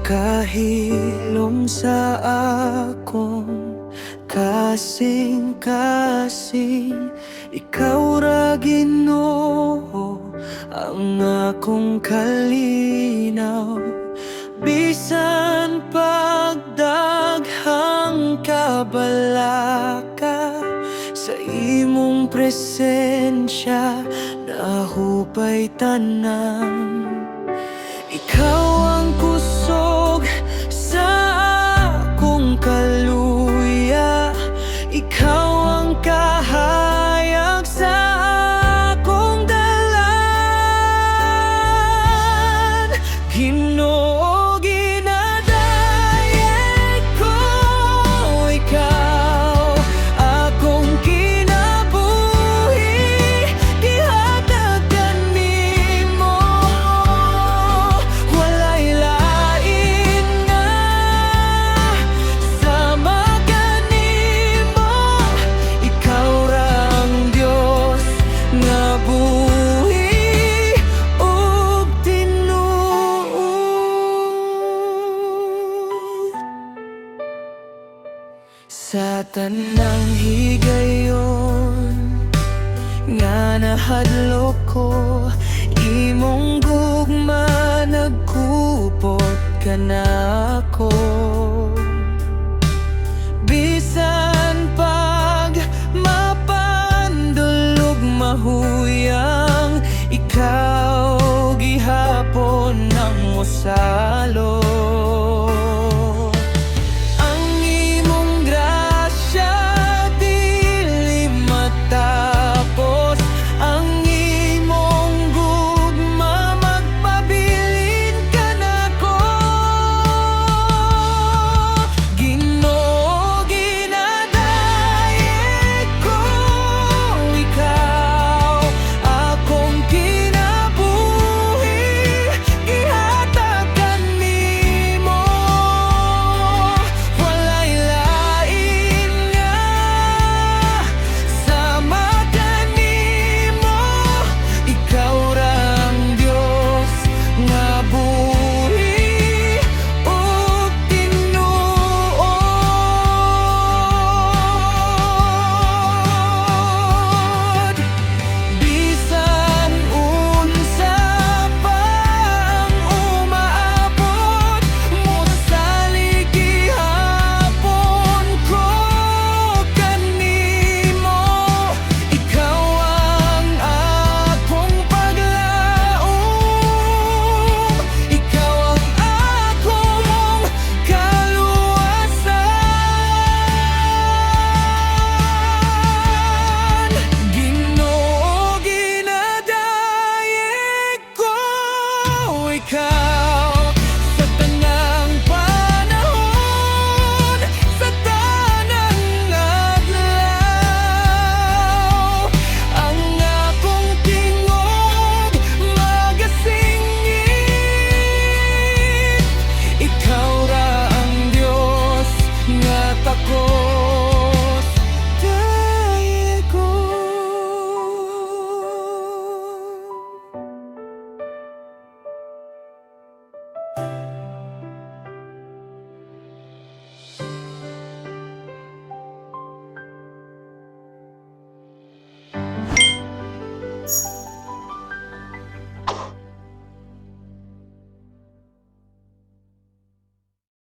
Makahilom sa akong kasing-kasing, ikaw ra Ginoo ang akong kalinaw. Bisan pagdaghang kabalaka, sa imong presensya nahupay tanan. Ikaw ang kusog sa akong kaluya, ikaw ang kahayag sa akong dalan. Ginoo, ginadayeg ko ikaw, akong kinabuhi, gihatag kanimo. Walay lain nga sama kanimo, ikaw ra ang Dios nga buhi ug tinuod. Sa tanang higayon nga nahadlok ko, imong gugma nagkupot ka na ako. Bisan pag mapandulog mahuyang, ikaw gihapon ang mosalo.